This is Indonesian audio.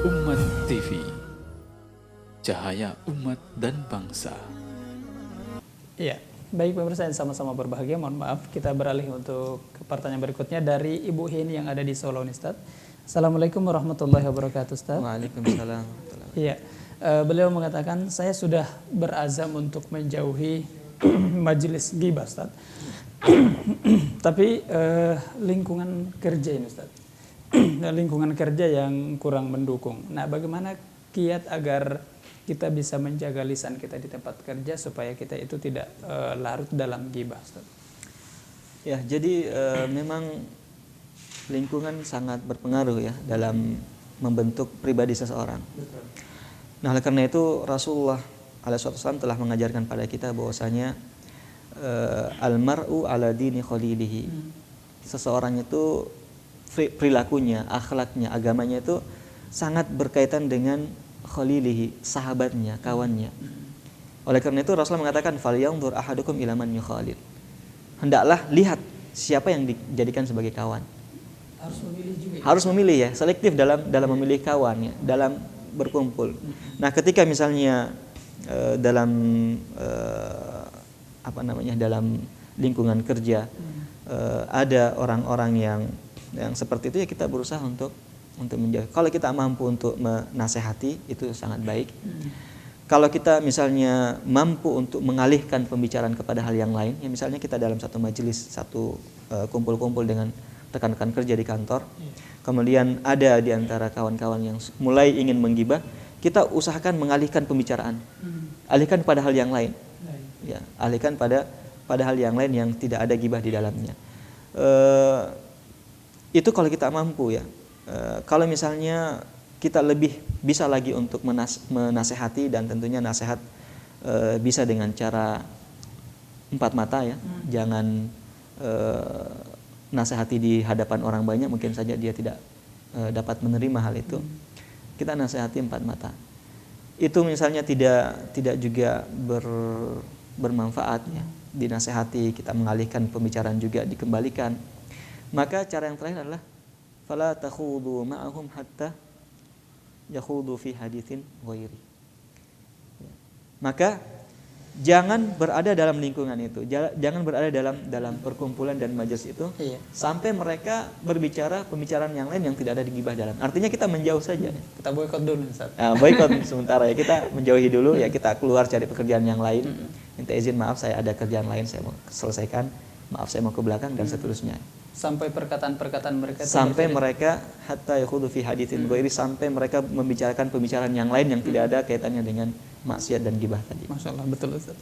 Umat TV, cahaya umat dan bangsa. Iya, baik pemirsa yang sama-sama berbahagia. Mohon maaf, kita beralih untuk ke pertanyaan berikutnya dari Ibu Hin yang ada di Solo, Ustaz. Assalamualaikum warahmatullahi wabarakatuh, Ustaz. Waalaikumsalam. Iya, beliau mengatakan saya sudah berazam untuk menjauhi majelis ghibah, Ustaz. Tapi lingkungan kerja ini, Ustaz, lingkungan kerja yang kurang mendukung. Nah, bagaimana kiat agar kita bisa menjaga lisan kita di tempat kerja supaya kita itu tidak larut dalam ghibah, Ustaz? Ya, jadi memang lingkungan sangat berpengaruh ya dalam membentuk pribadi seseorang. Betul. Nah, oleh karena itu Rasulullah SAW telah mengajarkan pada kita bahwasanya almar'u ala dini khalilihi. Seseorang itu perilakunya, akhlaknya, agamanya itu sangat berkaitan dengan khalilihi, sahabatnya, kawannya. Oleh karena itu Rasulullah mengatakan falyanzur ahadukum ila man yukhalil. Hendaklah lihat siapa yang dijadikan sebagai kawan. Harus memilih juga. Harus memilih ya, selektif dalam memilih kawan ya, dalam berkumpul. Nah, ketika misalnya dalam dalam lingkungan kerja ada orang-orang yang seperti itu ya, kita berusaha untuk menjaga. Kalau kita mampu untuk menasehati itu sangat baik. Kalau kita misalnya mampu untuk mengalihkan pembicaraan kepada hal yang lain, ya misalnya kita dalam satu majelis, satu kumpul-kumpul dengan rekan-rekan kerja di kantor, kemudian ada di antara kawan-kawan yang mulai ingin menggibah, kita usahakan mengalihkan pembicaraan, alihkan pada hal yang lain, ya, alihkan pada hal yang lain yang tidak ada gibah di dalamnya. Itu kalau kita mampu ya. Kalau misalnya kita lebih bisa lagi untuk menasehati, dan tentunya nasihat bisa dengan cara empat mata ya, jangan nasihati di hadapan orang banyak, mungkin saja dia tidak dapat menerima hal itu. Kita nasihati empat mata. Itu misalnya tidak juga bermanfaat ya, dinasihati, kita mengalihkan pembicaraan juga dikembalikan. Maka cara yang terakhir adalah fala takhudu ma'ahum hatta yakhudu fi haditsin ghairi. Maka jangan berada dalam lingkungan itu, jangan berada dalam perkumpulan dan majelis itu, sampai mereka berbicara pembicaraan yang lain yang tidak ada gibah dalam. Artinya kita menjauh saja. Kita boikot dulu, Ustaz. Boikot sementara ya, kita menjauhi dulu ya, kita keluar cari pekerjaan yang lain. Minta izin, maaf saya ada kerjaan lain, saya mau selesaikan. Maaf saya mau ke belakang dan seterusnya. Sampai perkataan-perkataan mereka sampai mereka hatta yakhudu fi haditsin ghairi, sampai mereka membicarakan pembicaraan yang lain yang tidak ada kaitannya dengan maksiat dan gibah tadi. Masya Allah, betul, Ustaz.